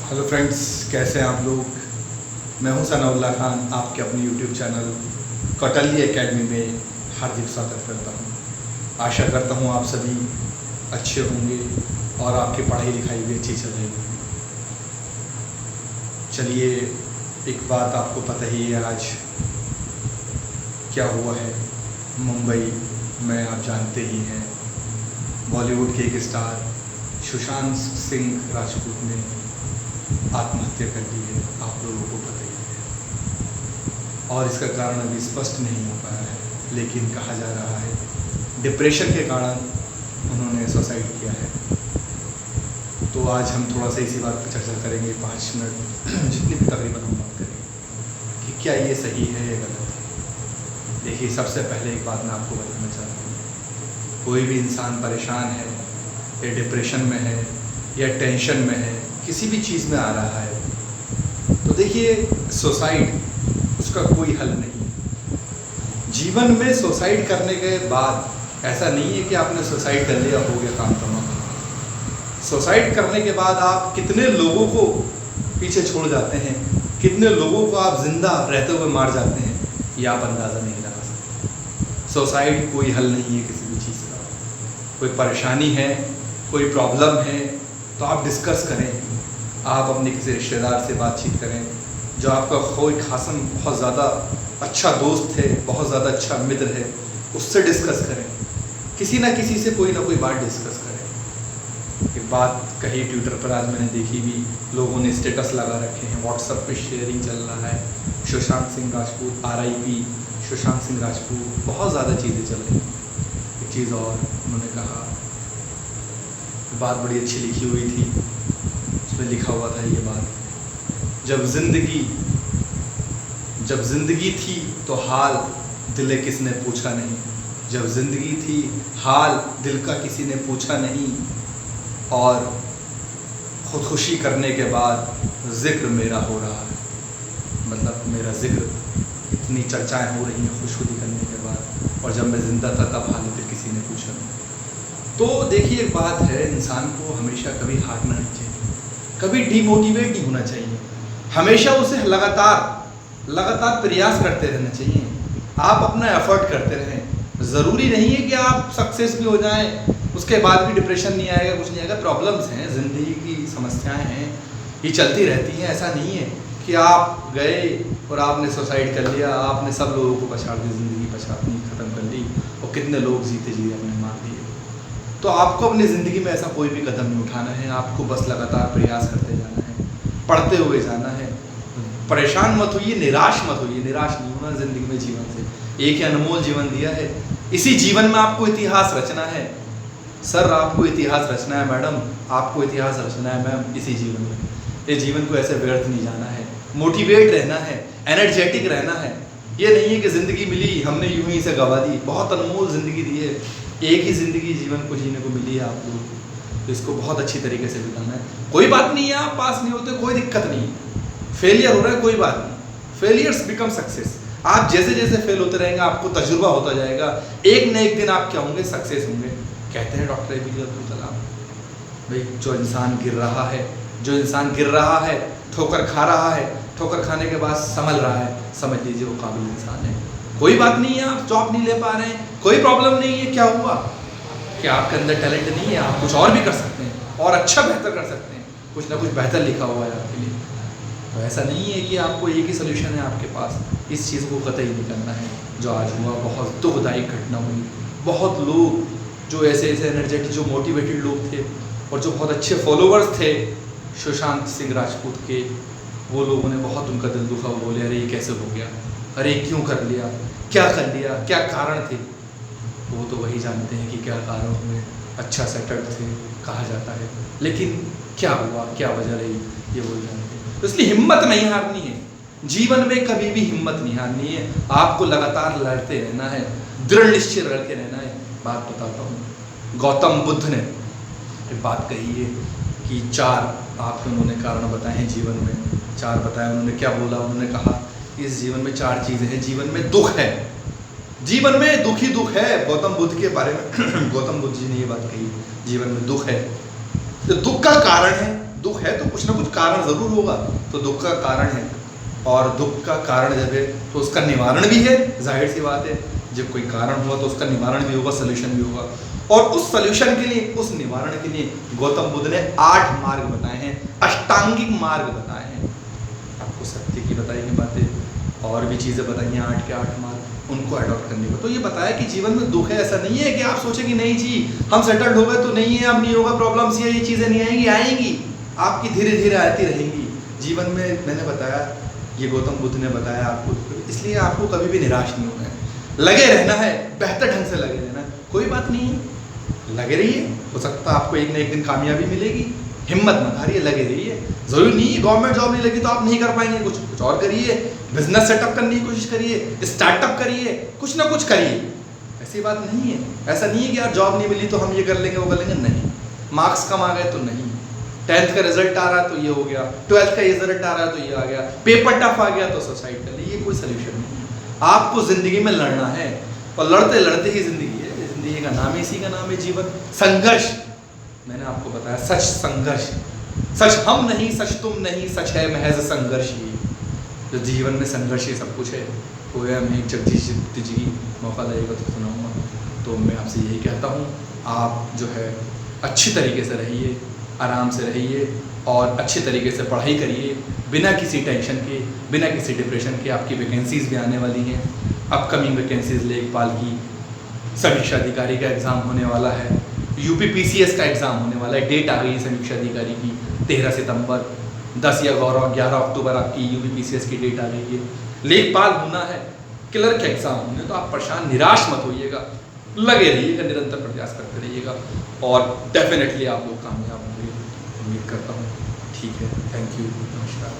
Hello friends, कैसे हैं आप लोग। मैं हूं सनाउल्लाह खान, आपके अपने यूट्यूब चैनल कौटिल्य एकेडमी में हार्दिक स्वागत करता हूं। आशा करता हूं आप सभी अच्छे होंगे और आपकी पढ़ाई लिखाई भी अच्छी चल रही होगी। चलिए, एक बात आपको पता ही है आज क्या हुआ है। मुंबई में आप जानते ही हैं, बॉलीवुड के एक स्टार सुशांत सिंह राजपूत ने आत्महत्या कर ली है। आप लोगों को पता ही है और इसका कारण अभी स्पष्ट नहीं हो पाया है, लेकिन कहा जा रहा है डिप्रेशन के कारण उन्होंने सुसाइड किया है। तो आज हम थोड़ा सा इसी बात पर चर्चा करेंगे 5 मिनट जितनी भी तकरीबन हम बात करेंगे कि क्या ये सही है या गलत है। देखिए, सबसे पहले एक बात मैं आपको बताना चाहता हूँ, कोई भी इंसान परेशान है या डिप्रेशन में है या टेंशन में है, किसी भी चीज़ में आ रहा है, तो देखिए सुसाइड उसका कोई हल नहीं है। जीवन में सुसाइड करने के बाद ऐसा नहीं है कि आपने सुसाइड कर लिया, हो गया काम तमाम। सुसाइड करने के बाद आप कितने लोगों को पीछे छोड़ जाते हैं, कितने लोगों को आप जिंदा रहते हुए मार जाते हैं, ये आप अंदाज़ा नहीं लगा सकते। सुसाइड कोई हल नहीं है किसी भी चीज़ का। कोई परेशानी है, कोई प्रॉब्लम है, तो आप डिस्कस करें। आप अपने किसी रिश्तेदार से बातचीत करें जो आपका कोई खासम बहुत ज़्यादा अच्छा दोस्त है, बहुत ज़्यादा अच्छा मित्र है, उससे डिस्कस करें। किसी ना किसी से कोई ना कोई बात डिस्कस करें। एक बात कही ट्विटर पर आज मैंने देखी भी, लोगों ने स्टेटस लगा रखे हैं, व्हाट्सएप पे शेयरिंग चल रहा है, सुशांत सिंह राजपूत RIP सुशांत सिंह राजपूत, बहुत ज़्यादा चीज़ें चल रही हैं। एक चीज़ और उन्होंने कहा, बात बड़ी अच्छी लिखी हुई थी, उसमें लिखा हुआ था ये बात, जब जिंदगी थी तो हाल दिल किसने पूछा नहीं, जब जिंदगी थी हाल दिल का किसी ने पूछा नहीं, और खुदकुशी करने के बाद जिक्र मेरा हो रहा है। मतलब मेरा जिक्र, इतनी चर्चाएं हो रही हैं खुदकुशी करने के बाद, और जब मैं ज़िंदा था तब हाल दिल किसी ने पूछा नहीं। तो देखिए, एक बात है, इंसान को हमेशा कभी हारना नहीं चाहिए, कभी डिमोटिवेट नहीं होना चाहिए, हमेशा उसे लगातार प्रयास करते रहना चाहिए। आप अपना एफर्ट करते रहें। ज़रूरी नहीं है कि आप सक्सेस भी हो जाएं, उसके बाद भी डिप्रेशन नहीं आएगा, कुछ नहीं आएगा। प्रॉब्लम्स हैं, ज़िंदगी की समस्याएं हैं, ये चलती रहती हैं। ऐसा नहीं है कि आप गए और आपने सुसाइड कर लिया, आपने सब लोगों को पछाड़ दी, ज़िंदगी पछाड़नी ख़त्म कर ली, और कितने लोग जीते जी अपने मार दिए। तो आपको अपनी ज़िंदगी में ऐसा कोई भी कदम नहीं उठाना है। आपको बस लगातार प्रयास करते जाना है, पढ़ते हुए जाना है। परेशान मत होइए, निराश मत होइए। निराश नहीं होना ज़िंदगी में। जीवन से एक ही अनमोल जीवन दिया है, इसी जीवन में आपको इतिहास रचना है। सर, आपको इतिहास रचना है, मैडम आपको इतिहास रचना है, मैम, इसी जीवन में। ये जीवन को ऐसे व्यर्थ नहीं जाना है, मोटिवेट रहना है, एनर्जेटिक रहना है। ये नहीं है कि ज़िंदगी मिली, हमने यूं ही इसे गवा दी। बहुत अनमोल ज़िंदगी दी है, एक ही ज़िंदगी जीवन को जीने को मिली है आप लोगों को, तो इसको बहुत अच्छी तरीके से बिताना है। कोई बात नहीं है, आप पास नहीं होते, कोई दिक्कत नहीं है। फेलियर हो रहा है, कोई बात नहीं। Failures become success. आप जैसे जैसे फेल होते रहेंगे, आपको तजुर्बा होता जाएगा, एक न एक दिन आप क्या होंगे, सक्सेस होंगे। कहते हैं डॉक्टर APJ अब्दुल कलाम, भाई जो इंसान गिर रहा है, ठोकर खा रहा है, ठोकर खाने के बाद संभल रहा है, समझ लीजिए वो काबिल इंसान है। कोई बात नहीं है, आप जॉब नहीं ले पा रहे हैं, कोई प्रॉब्लम नहीं है। क्या हुआ कि आपके अंदर टैलेंट नहीं है, आप कुछ और भी कर सकते हैं और अच्छा बेहतर कर सकते हैं। कुछ ना कुछ बेहतर लिखा हुआ है आपके लिए। तो ऐसा नहीं है कि आपको एक ही सोल्यूशन है आपके पास। इस चीज़ को कतई नहीं करना है। जो आज हुआ, बहुत दुखदायी घटना हुई। बहुत लोग जो ऐसे एनर्जेटिक, जो मोटिवेटेड लोग थे और जो बहुत अच्छे फॉलोवर्स थे सुशांत सिंह राजपूत के, वो लोगों ने बहुत उनका दिल दुखा। बोले, अरे ये कैसे हो गया, अरे क्यों कर लिया, क्या कर लिया, क्या कारण थे। वो तो वही जानते हैं कि क्या कारण हुए। अच्छा सेटल्ड थे कहा जाता है, लेकिन क्या हुआ, क्या वजह रही, ये वो जानते हैं। तो इसलिए हिम्मत नहीं हारनी है। जीवन में कभी भी हिम्मत नहीं हारनी है। आपको लगातार लड़ते रहना है, दृढ़ निश्चय लड़ते रहना है। बात बताता हूँ, गौतम बुद्ध ने एक बात कही है कि 4 आपको उन्होंने कारण बताए हैं जीवन में। 4 बताए उन्होंने। क्या बोला उन्होंने? कहा इस जीवन में 4 चीज़ें हैं। जीवन में दुख है, जीवन में दुख ही दुख है। गौतम बुद्ध के बारे में गौतम बुद्ध जी ने ये बात कही, जीवन में दुख है। तो दुख का कारण है दुख है तो कुछ ना कुछ कारण ज़रूर होगा, तो दुख का कारण है, और दुख का कारण जब है तो उसका निवारण भी है, जाहिर सी बात है। जब कोई कारण हुआ तो उसका निवारण भी होगा, सोल्यूशन भी होगा। और उस सोल्यूशन के लिए, उस निवारण के लिए गौतम बुद्ध ने 8 मार्ग बताए हैं, अष्टांगिक मार्ग बताए हैं। आपको सत्य की बताई हैं बातें, और भी चीज़ें बताई हैं, 8 के 8 मार्ग, उनको अडॉप्ट करने को। तो ये बताया कि जीवन में दुख है, ऐसा नहीं है कि आप सोचें कि नहीं जी हम सेटल्ड हो गए तो नहीं है, अब नहीं होगा, प्रॉब्लम्स ये चीज़ें नहीं आएंगी, आएंगी आपकी धीरे धीरे आती रहेंगी जीवन में। मैंने बताया, ये गौतम बुद्ध ने बताया आपको, इसलिए आपको कभी भी निराश नहीं होना है, लगे रहना है, बेहतर ढंग से लगे रहना है, कोई बात नहीं है, लगे रहिए। हो सकता है आपको एक ना एक दिन कामयाबी मिलेगी, हिम्मत मत हारिए, लगे रहिए। जरूरी नहीं है गवर्नमेंट जॉब नहीं लगी तो आप नहीं कर पाएंगे, कुछ और करिए, बिजनेस सेटअप करने की कोशिश करिए, स्टार्टअप करिए, कुछ ना कुछ करिए। ऐसी बात नहीं है, ऐसा नहीं है कि यार जॉब नहीं मिली तो हम ये कर लेंगे वो कर लेंगे, नहीं। मार्क्स कम आ गए तो नहीं, 10th का रिजल्ट आ रहा है तो ये हो गया, 12th का रिजल्ट आ रहा है तो ये आ गया, पेपर टफ आ गया तो सुसाइड कर ली, ये कोई सोल्यूशन नहीं है। आपको जिंदगी में लड़ना है, और लड़ते लड़ते ही जिंदगी है, जिंदगी का नाम इसी का नाम है जीवन, संघर्ष। मैंने आपको बताया सच संघर्ष, सच हम नहीं, सच तुम नहीं, सच है महज संघर्ष ही। जो जीवन में संघर्ष ही सब कुछ है। पोया में जगदीश जी की मौका लगेगा तो सुनाऊंगा। तो मैं आपसे यही कहता हूँ, आप जो है अच्छी तरीके से रहिए, आराम से रहिए, और अच्छी तरीके से पढ़ाई करिए, बिना किसी टेंशन के, बिना किसी डिप्रेशन के। आपकी वैकेंसीज़ भी आने वाली हैं, अपकमिंग वैकेंसीज़, लेखपाल की, समीक्षा अधिकारी का एग्ज़ाम होने वाला है, यूपी पीसीएस का एग्ज़ाम होने वाला है, डेट आ गई है समीक्षा अधिकारी की 13 सितंबर, 10 या 11 अक्टूबर आपकी यूपी पीसीएस की डेट आ गई है। लेखपाल होना है, क्लर्क एग्ज़ाम होने, तो आप परेशान निराश मत होइएगा, लगे रहिएगा, निरंतर प्रयास करते रहिएगा, और डेफिनेटली आप लोग कामयाब होंगे, उम्मीद करता हूँ। ठीक है, थैंक यू, नमस्कार।